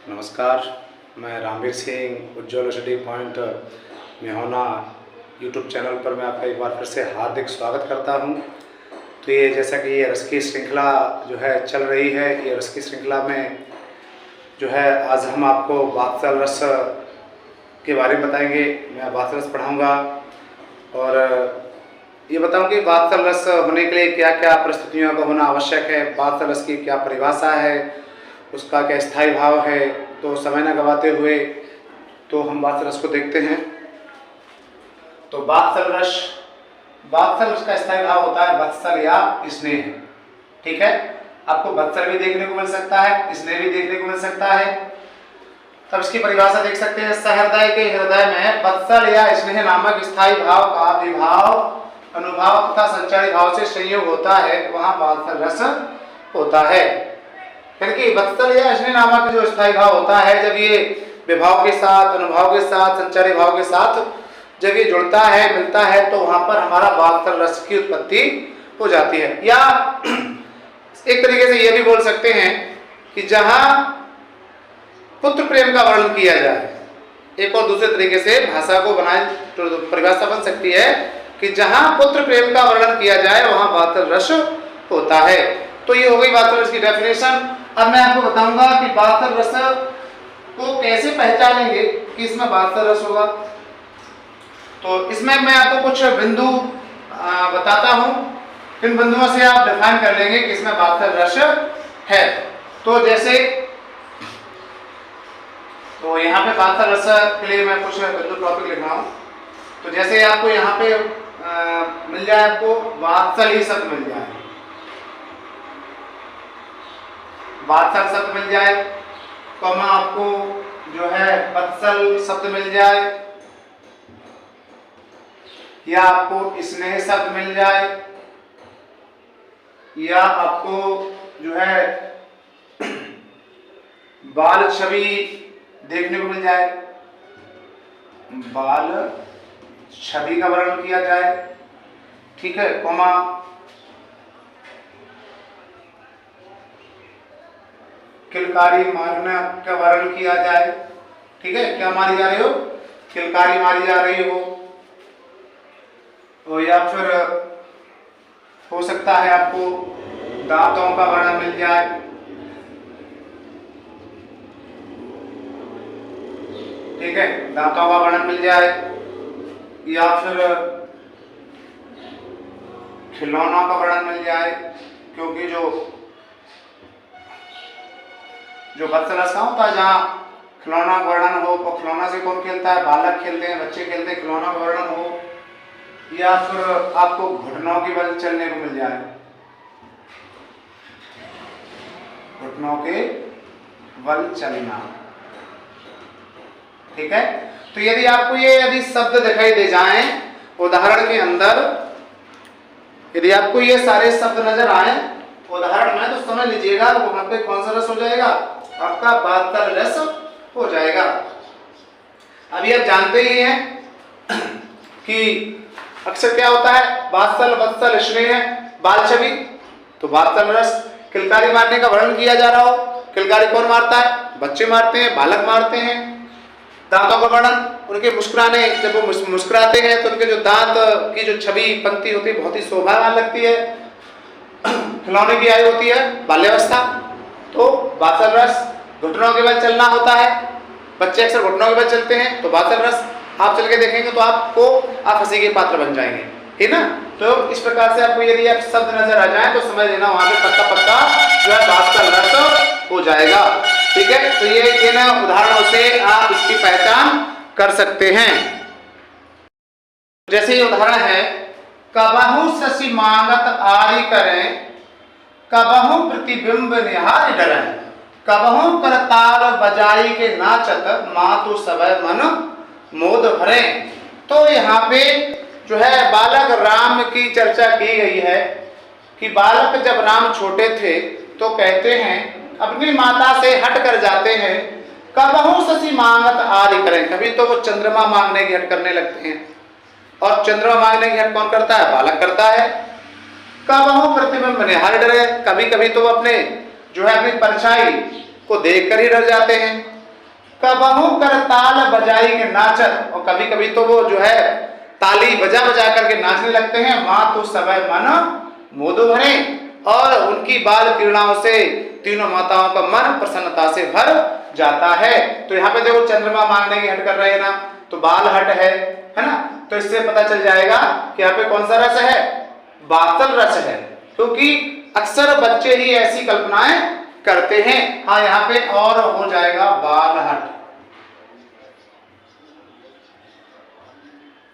नमस्कार, मैं रामवीर सिंह उज्ज्वल study point में होना यूट्यूब चैनल पर मैं आपका एक बार फिर से हार्दिक स्वागत करता हूं। तो ये जैसा कि ये रस की श्रृंखला जो है चल रही है, ये रस की श्रृंखला में जो है आज हम आपको वात्सल रस के बारे में बताएंगे। मैं वात्सल रस पढ़ाऊँगा और ये बताऊँ कि वात्सल रस होने के लिए क्या क्या परिस्थितियों का होना आवश्यक है, वात्सल रस की क्या परिभाषा है, उसका क्या स्थायी भाव है। तो समय न गवाते हुए तो हम वात्सल रस को देखते हैं। तो वात्सल रस का स्थायी भाव होता है वत्सल या स्नेह। ठीक है, आपको वत्सल भी देखने को मिल सकता है, स्नेह भी देखने को मिल सकता है। तब इसकी परिभाषा देख सकते हैं, सहृदय के हृदय में वत्सल या स्नेह नामक स्थायी भाव का विभाव, अनुभाव तथा संचारी भाव से संयोग होता है, वहां वात्सल रस होता है। क्योंकि वत्सल या स्नेह नामक जो स्थायी भाव होता है, जब ये विभाव के साथ, अनुभाव के साथ, संचारी भाव के साथ जब ये जुड़ता है, मिलता है, तो वहां पर हमारा वात्सल रस की उत्पत्ति हो जाती है। या एक तरीके से ये भी बोल सकते हैं कि जहां पुत्र प्रेम का वर्णन किया जाए, एक और दूसरे तरीके से भाषा को बनाए तो परिभाषा बन सकती है कि जहां पुत्र प्रेम का वर्णन किया जाए वहां वात्सल रस होता है। तो ये हो गई वात्सल रस की डेफिनेशन। अब मैं आपको बताऊंगा कि वात्सल रस को कैसे पहचानेंगे कि इसमें वात्सल रस होगा। तो इसमें मैं आपको कुछ बिंदु बताता हूं, इन बिंदुओं से आप डिफाइन कर लेंगे कि इसमें वात्सल रस है। तो जैसे तो यहाँ पे वात्सल रस के लिए मैं कुछ बिंदु टॉपिक लिख रहा हूं। तो जैसे आपको यहाँ पे मिल जाए, आपको वात्सल ही शब्द मिल जाए, वात्सल शब्द मिल जाए, कॉमा आपको जो है वत्सल शब्द मिल जाए, या आपको स्नेह शब्द मिल जाए, या आपको जो है बाल छवि देखने को मिल जाए, बाल छवि का वर्णन किया जाए। ठीक है, कॉमा किलकारी मारने का वर्णन किया जाए। ठीक है, क्या मारी जा रही हो? किलकारी मारी जा रही हो। तो या फिर हो सकता है आपको दांतों का वर्णन मिल जाए। ठीक है, दांतों का वर्णन मिल जाए, या फिर खिलौनों का वर्णन मिल जाए। क्योंकि जो वत्सल रस का होता है, जहाँ खिलौना का वर्णन हो, तो खिलौना से कौन खेलता है? बालक खेलते हैं, बच्चे खेलते हैं, खिलौना का वर्णन हो। या फिर आपको घुटनों के बल चलने को मिल जाए, घुटनों के बल चलना। ठीक है, तो यदि आपको यदि शब्द दिखाई दे जाएं उदाहरण के अंदर, यदि आपको ये सारे शब्द नजर आए उदाहरण में, तो समझ लीजिएगा वहां पे कौन सा रस हो जाएगा? आपका वात्सल रस हो जाएगा। अभी आप जानते ही हैं कि अक्सर क्या होता है, वात्सल, वत्सल, स्नेह, बाल छवि। तो वात्सल रस किलकारी मारने का वर्णन किया जा रहा हो, किलकारी कौन मारता है? बच्चे मारते हैं, बालक मारते हैं। दांतों का वर्णन, उनके मुस्कुराने, जब वो मुस्कुराते हैं तो उनके जो दांत की जो छवि पंक्ति होती है बहुत ही शोभावान लगती है। खिलौने की आयु होती है बाल्यावस्था। तो वात्सल रस घुटनों के बल चलना होता है, बच्चे अक्सर घुटनों के बल चलते हैं। तो वात्सल रस आप चल के देखेंगे तो आप हंसी के पात्र बन जाएंगे, ठीक ना। तो इस प्रकार से आपको यदि आप शब्द नजर आ जाए तो समझ लेना वहां पे पक्का पक्का जो है वात्सल रस हो जाएगा। ठीक है, तो ये इन उदाहरणों से आप इसकी पहचान कर सकते हैं। जैसे ये उदाहरण है, कबहु शशि मांगत आरी करें, कबहु प्रतिबिंब निहार डरें, कबहु करताल बजाई के नाचत, मातु सवै मन मोद भरे। तो यहाँ पे जो है बालक राम की चर्चा की गई है कि बालक जब राम छोटे थे तो कहते हैं अपनी माता से हट कर जाते हैं, कबहु शशि मांगत आरी करें, कभी तो वो चंद्रमा मांगने की हट करने लगते हैं। और चंद्रमा मांगने की हट कौन करता है? बालक करता है। कबहु प्रतिबिंब निहार डरे, कभी कभी तो वो अपने जो है अपनी परछाई को देखकर ही डर जाते हैं। कबहू कर ताल बजाई के नाचत, और कभी कभी तो वो जो है ताली बजा बजा करके नाचने लगते हैं। माँ तो समय मन मोदो भरे, और उनकी बाल क्रीड़ाओं से तीनों माताओं का मन प्रसन्नता से भर जाता है। तो यहाँ पे देखो चंद्रमा मांगने की हट कर रहे हैं ना, तो बाल हट है ना, तो इससे पता चल जाएगा कि यहाँ पे कौन सा रस है, बातल रस है, क्योंकि अक्सर बच्चे ही ऐसी कल्पनाएं करते हैं। हाँ यहाँ पे और हो जाएगा बाल हट,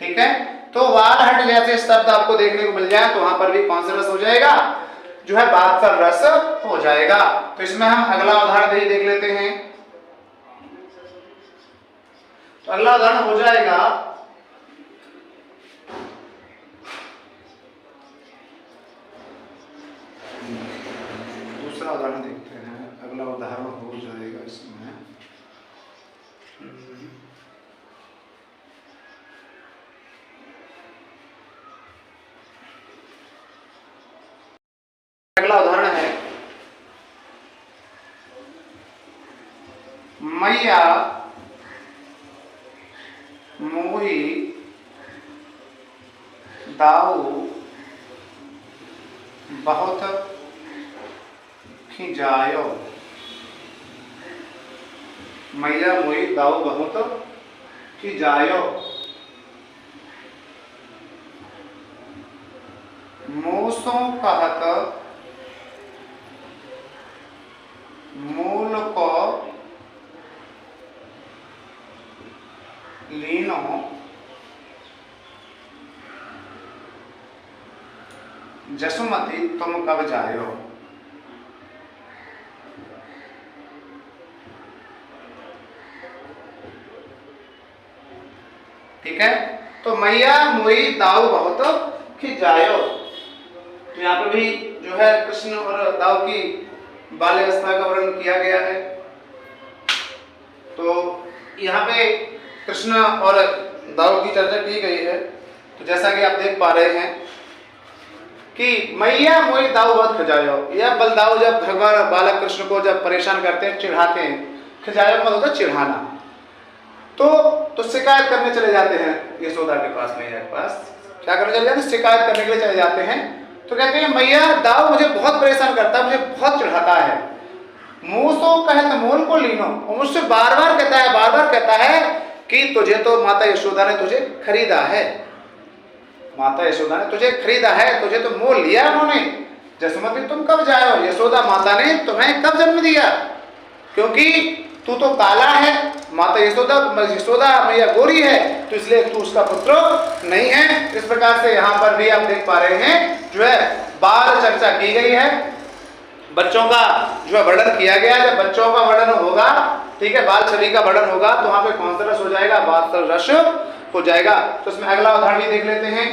ठीक है। तो बाल हट जैसे शब्द आपको देखने को मिल जाए तो वहां पर भी कौन सा रस हो जाएगा, जो है बातल रस हो जाएगा। तो इसमें हम अगला उदाहरण देख लेते हैं। तो अगला उदाहरण हो जाएगा दूसरा उदाहरण देखते हैं। अगला उदाहरण हो जाएगा इसमें अगला उदाहरण है मैया मोही दाऊ बहुत खिंजायो। मैया मोही दाऊ बहुत खिंजायो। मूसो कहत मूल को लीनो, जसुमती तुम कब जायो। ठीक है। तो मैया मोई दाऊ बहुत खिंजायो, तो यहाँ पे भी जो है कृष्ण और दाऊ की बाल अवस्था का वर्णन किया गया है। तो यहाँ पे कृष्ण और दाऊ की चर्चा की गई है। तो जैसा कि आप देख पा रहे हैं कि मैया मोई दाऊ बहुत खिंजायो, यह बलदाऊ जब भगवान बालक कृष्ण को जब परेशान करते हैं, चिढ़ाते हैं, खिंजायो मतलब होता है चिढ़ाना, तो शिकायत करने चले जाते हैं यशोदा के पास, मैया के पास। क्या करने चले जाते हैं, शिकायत करने के लिए चले जाते हैं। तो कहते हैं मैया दाऊ मुझे बहुत परेशान करता है, मुझे बहुत चिढ़ाता है। मुंह सो कहत मूल को लीनो, और मुझसे बार बार कहता है कि तुझे तो माता यशोदा ने तुझे खरीदा है, माता यशोदा ने तुझे खरीदा है, तुझे तो मोल लिया उन्होंने। जसुमती तुम कब जाओ, यशोदा माता ने तुम्हें कब जन्म दिया, क्योंकि तू तो काला है, माता यशोदा मैया गोरी है, तो इसलिए तू उसका पुत्र नहीं है। इस प्रकार से यहाँ पर भी आप देख पा रहे हैं जो है बाल चर्चा की गई है, बच्चों का जो है वर्णन किया गया है। जब बच्चों का वर्णन होगा, ठीक है, बाल छवि का वर्णन होगा, तो वहां पे कौन सा रस हो जाएगा, बातल रस हो जाएगा। तो इसमें अगला उदाहरण भी देख लेते हैं।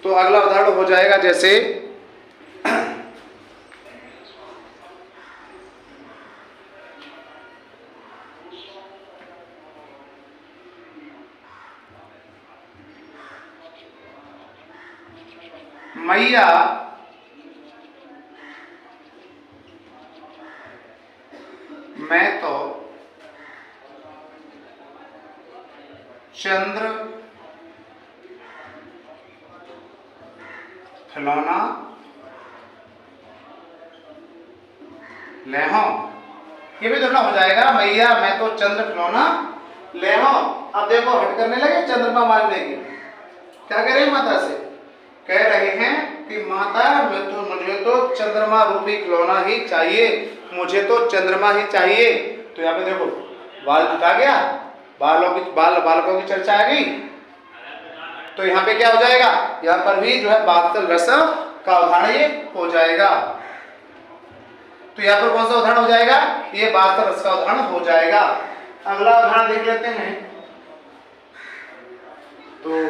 तो अगला उदाहरण हो जाएगा जैसे मैया मैं तो चंद्र खिलौना ले हो, ये भी दोनों हो जाएगा। मैया मैं तो चंद्र खिलौना ले हो। अब देखो हट करने लगे चंद्रमा मारने की। क्या कह रहे हैं माता से, कह रहे हैं कि माता मुझे तो चंद्रमा रूपी खिलौना ही चाहिए, मुझे तो चंद्रमा ही चाहिए। तो यहाँ पे देखो बाल हटा गया, बालकों की चर्चा आ गई। तो यहाँ पे क्या हो जाएगा, यहाँ पर भी जो है बातल रस का उदाहरण ये हो जाएगा। तो यहाँ पर कौन सा उदाहरण हो जाएगा, ये बातल रस का उदाहरण हो जाएगा। अगला उदाहरण देख लेते हैं। तो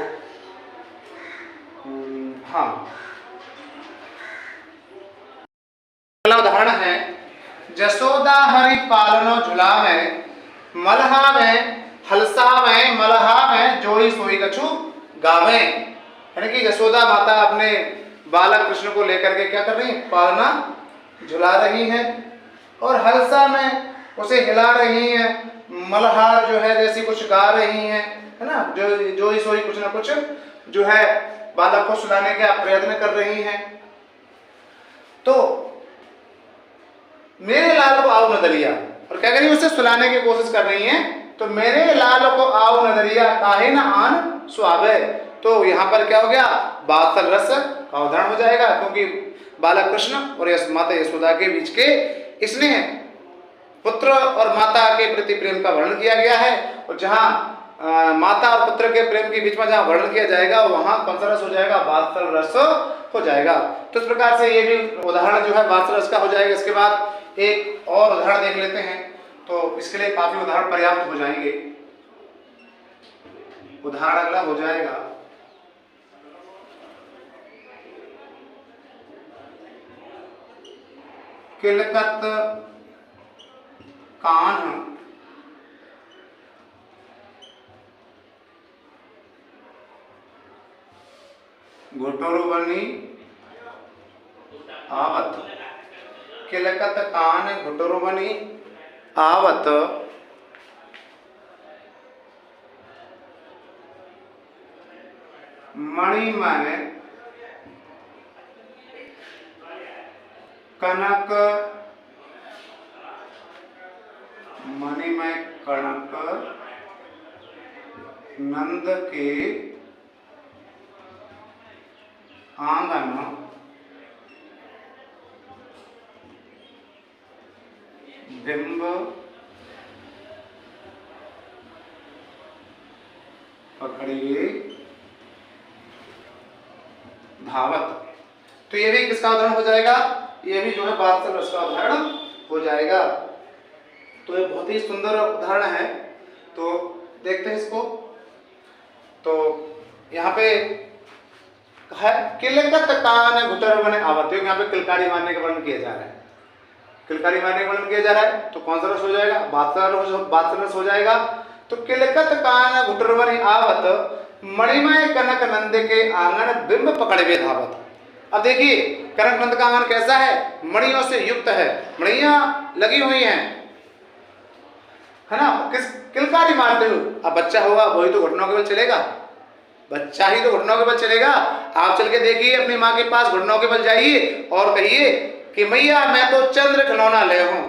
हाँ, अगला उदाहरण है जसोदा हरि पालनो झुलावे, मलहावे हलसावे मलहावे जोई सोई कछु गावे। यानी कि यशोदा माता अपने बालक कृष्ण को लेकर के क्या कर रही है, पालना झुला रही है, और हलसा में उसे हिला रही हैं, मल्हार जो है जैसी कुछ गा रही हैं, है ना, जो सोई कुछ ना कुछ जो है बालक को सुलाने का प्रयत्न कर रही हैं। तो मेरे लाल को आओ नदरिया, और क्या करिए उसे सुलाने की कोशिश कर रही हैं। तो मेरे लाल को आओ नदरिया काहे न आन सुहावे। तो यहाँ पर क्या हो गया, वात्सल रस का उदाहरण हो जाएगा, क्योंकि बालक कृष्ण और माता यशोदा के बीच के इसने पुत्र और माता के प्रति प्रेम का वर्णन किया गया है। और जहाँ माता और पुत्र के प्रेम के बीच में जहाँ वर्णन किया जाएगा वहां कौन सा रस हो जाएगा, वात्सल रस हो जाएगा। तो इस प्रकार से ये भी उदाहरण जो है वात्सल रस का हो जाएगा। इसके बाद एक और उदाहरण देख लेते हैं, तो इसके लिए काफी उदाहरण पर्याप्त हो जाएंगे। उदाहरण अगला हो जाएगा किलकत कान्ह घुटुरवनि आवत। किलकत कान घुटुरवनि आवत, मणिमय कनक, मणिमय कनक नंद के आंगन बिंब पकड़िए धावत। तो ये भी किसका उदाहरण हो जाएगा, ये भी जो है वात्सल रस का उदाहरण हो जाएगा। तो ये बहुत ही सुंदर उदाहरण है। तो देखते हैं इसको। तो यहाँ पे है किलकत कान घुटुरवनि आवत, यहाँ पे किलकारी मारने का वर्णन किया जा रहा है। किलकारी मारने का वर्णन किया जा रहा है, तो कौन सा रस हो जाएगा, वात्सल रस हो जाएगा। तो किलकत कान घुटुरवनि आवत, मणिमय कनक नंद के आंगन बिंब पकड़े धावत। अब देखिए कनक नंद का आंगन कैसा है, मणियों से युक्त है, मणियां लगी हुई हैं, है ना, किस किलकारी मारते हो। अब बच्चा होगा वही तो घुटनों के बल चलेगा, बच्चा ही तो घुटनों के बल चलेगा। आप चल के देखिए अपनी माँ के पास, घुटनों के बल जाइए और कहिए कि मैया मैं तो चंद्र खिलौना ले हूं।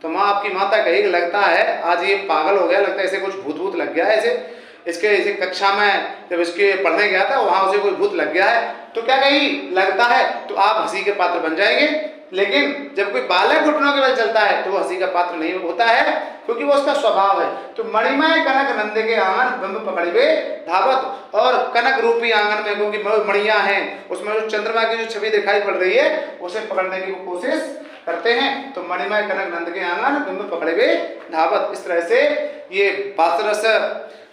तो माँ आपकी माता कहेगी लगता है आज ये पागल हो गया, लगता है इसे कुछ भूत लग गया है, इसे कक्षा में जब इसके पढ़ने गया था वहां उसे कोई भूत लग गया है। तो क्या कही लगता है, तो आप हंसी के पात्र बन जाएंगे। लेकिन जब कोई बालक घुटनों के बल चलता है तो वो हंसी का पात्र नहीं होता है, क्योंकि वो उसका स्वभाव है। तो मणिमय कनक नंद के आंगन बिंब पकड़िए धावत, और कनक रूपी आंगन में क्योंकि मणियां हैं उसमें जो चंद्रमा की जो छवि दिखाई पड़ रही है उसे पकड़ने की कोशिश करते हैं। तो मणिमय कनक नंद के आंगन बिंब पकड़िए धावत। इस तरह से ये वात्सल रस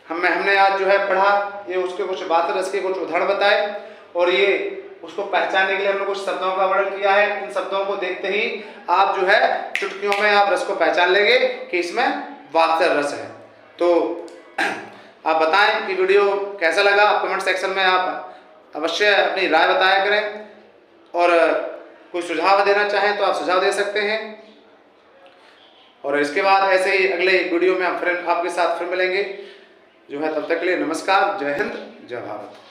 हमने आज जो है पढ़ा, ये उसके कुछ वात्सल रस के कुछ उदाहरण बताए, और ये उसको पहचानने के लिए हमने कुछ शब्दों का वर्णन किया है। इन शब्दों को देखते ही आप जो है चुटकियों में आप रस को पहचान लेंगे कि इसमें वात्सल रस है। तो आप बताएं कि वीडियो कैसा लगा, आप कमेंट सेक्शन में आप अवश्य अपनी राय बताया करें, और कोई सुझाव देना चाहें तो आप सुझाव दे सकते हैं। और इसके बाद ऐसे ही अगले वीडियो में हम फिर आपके साथ फिर मिलेंगे जो है। तब तक के लिए नमस्कार, जय हिंद, जय भारत।